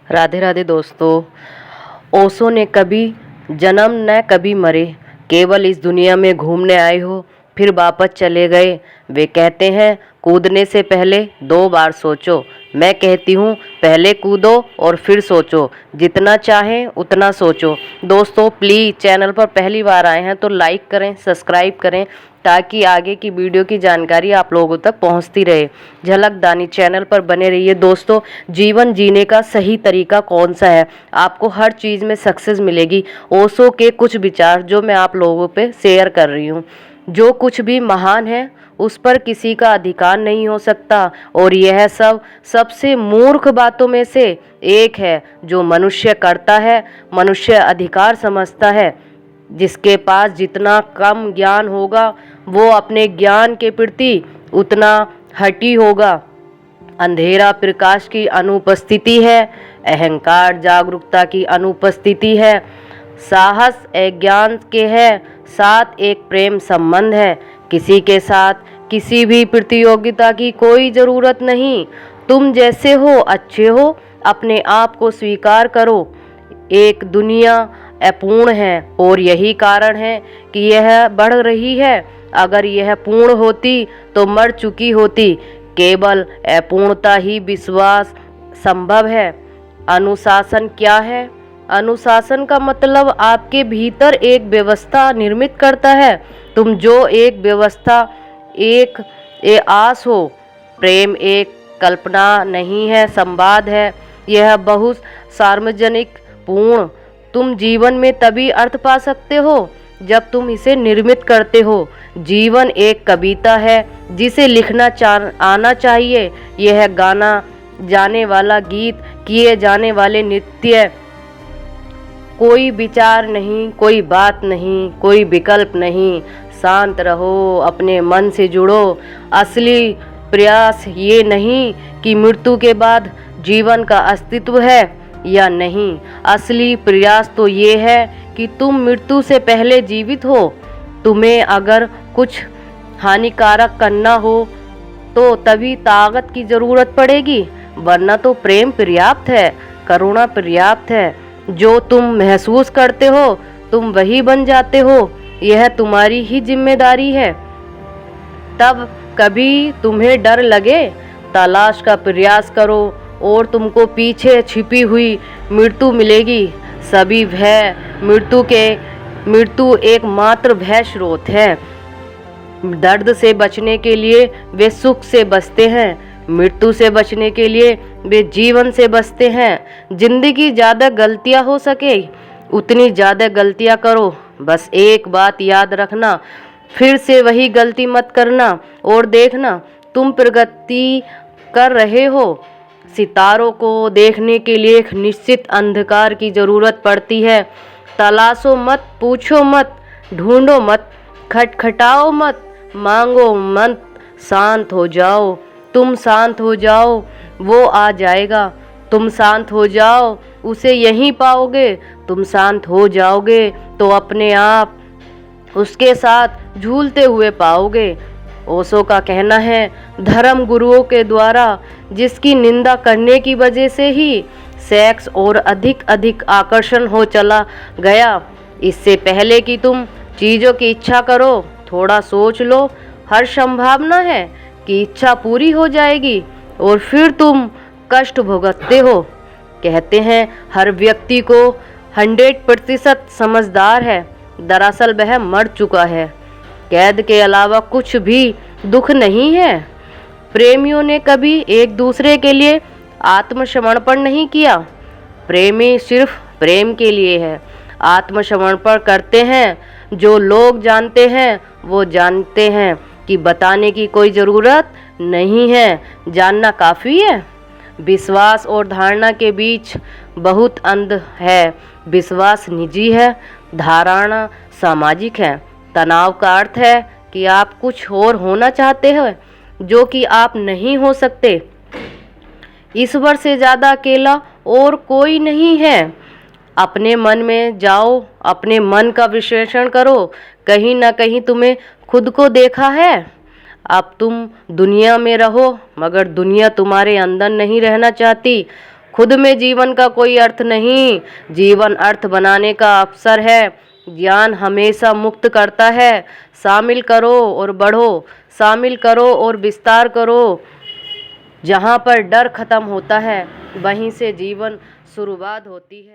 राधे राधे दोस्तों। ओशो ने कभी जन्म न कभी मरे, केवल इस दुनिया में घूमने आए हो फिर वापस चले गए। वे कहते हैं कूदने से पहले 2 बार सोचो। मैं कहती हूँ पहले कूदो और फिर सोचो, जितना चाहें उतना सोचो। दोस्तों प्लीज़ चैनल पर पहली बार आए हैं तो लाइक करें, सब्सक्राइब करें, ताकि आगे की वीडियो की जानकारी आप लोगों तक पहुंचती रहे। झलक दानी चैनल पर बने रहिए। दोस्तों, जीवन जीने का सही तरीका कौन सा है, आपको हर चीज़ में सक्सेस मिलेगी। ओशो के कुछ विचार जो मैं आप लोगों पे शेयर कर रही हूँ। जो कुछ भी महान है उस पर किसी का अधिकार नहीं हो सकता, और यह सब सबसे मूर्ख बातों में से एक है जो मनुष्य करता है। मनुष्य अधिकार समझता है। जिसके पास जितना कम ज्ञान होगा वो अपने ज्ञान के प्रति उतना हठी होगा। अंधेरा प्रकाश की अनुपस्थिति है, अहंकार जागरूकता की अनुपस्थिति है, साहस अज्ञान के है, साथ एक प्रेम संबंध है। किसी के साथ किसी भी प्रतियोगिता की कोई ज़रूरत नहीं। तुम जैसे हो अच्छे हो, अपने आप को स्वीकार करो। एक दुनिया अपूर्ण है और यही कारण है कि यह बढ़ रही है। अगर यह पूर्ण होती तो मर चुकी होती। केवल अपूर्णता ही विश्वास संभव है। अनुशासन क्या है? अनुशासन का मतलब आपके भीतर एक व्यवस्था निर्मित करता है। तुम जो एक व्यवस्था एक आस हो। प्रेम एक कल्पना नहीं है, संवाद है। यह बहुत सार्वजनिक पूर्ण। तुम जीवन में तभी अर्थ पा सकते हो जब तुम इसे निर्मित करते हो। जीवन एक कविता है जिसे लिखना आना चाहिए। यह गाना जाने वाला गीत, किए जाने वाले नृत्य। कोई विचार नहीं, कोई बात नहीं, कोई विकल्प नहीं। शांत रहो, अपने मन से जुड़ो। असली प्रयास ये नहीं कि मृत्यु के बाद जीवन का अस्तित्व है या नहीं। असली प्रयास तो ये है कि तुम मृत्यु से पहले जीवित हो। तुम्हें अगर कुछ हानिकारक करना हो तो तभी ताकत की ज़रूरत पड़ेगी, वरना तो प्रेम पर्याप्त है, करुणा पर्याप्त है। जो तुम महसूस करते हो तुम वही बन जाते हो। यह तुम्हारी ही जिम्मेदारी है। तब कभी तुम्हें डर लगे, तलाश का प्रयास करो और तुमको पीछे छिपी हुई मृत्यु मिलेगी। सभी भय मृत्यु एकमात्र भय स्रोत है। दर्द से बचने के लिए वे सुख से बचते हैं, मृत्यु से बचने के लिए वे जीवन से बचते हैं। जिंदगी ज़्यादा गलतियां हो सके उतनी ज़्यादा गलतियां करो। बस एक बात याद रखना, फिर से वही गलती मत करना और देखना तुम प्रगति कर रहे हो। सितारों को देखने के लिए एक निश्चित अंधकार की ज़रूरत पड़ती है। तलाशो मत, पूछो मत, ढूंढो मत, खटखटाओ मत, मांगो मत, शांत हो जाओ। तुम शांत हो जाओ, वो आ जाएगा। तुम शांत हो जाओ, उसे यहीं पाओगे। तुम शांत हो जाओगे तो अपने आप उसके साथ झूलते हुए पाओगे। ओशो का कहना है, धर्म गुरुओं के द्वारा जिसकी निंदा करने की वजह से ही सेक्स और अधिक आकर्षण हो चला गया। इससे पहले कि तुम चीज़ों की इच्छा करो, थोड़ा सोच लो। हर संभावना है कि इच्छा पूरी हो जाएगी और फिर तुम कष्ट भुगतते हो। कहते हैं हर व्यक्ति को 100% समझदार है, दरअसल वह मर चुका है। कैद के अलावा कुछ भी दुख नहीं है। प्रेमियों ने कभी एक दूसरे के लिए आत्मसमर्पण नहीं किया। प्रेमी सिर्फ प्रेम के लिए है। आत्मसमर्पण करते हैं जो लोग जानते हैं। वो जानते हैं कि बताने की कोई ज़रूरत नहीं है, जानना काफ़ी है। विश्वास और धारणा के बीच बहुत अंतर है। विश्वास निजी है, धारणा सामाजिक है। तनाव का अर्थ है कि आप कुछ और होना चाहते हैं जो कि आप नहीं हो सकते। ईश्वर से ज़्यादा अकेला और कोई नहीं है। अपने मन में जाओ, अपने मन का विश्लेषण करो। कहीं ना कहीं तुम्हें खुद को देखा है। अब तुम दुनिया में रहो मगर दुनिया तुम्हारे अंदर नहीं रहना चाहती। खुद में जीवन का कोई अर्थ नहीं, जीवन अर्थ बनाने का अवसर है। ज्ञान हमेशा मुक्त करता है। शामिल करो और बढ़ो, शामिल करो और विस्तार करो। जहाँ पर डर खत्म होता है वहीं से जीवन शुरुआत होती है।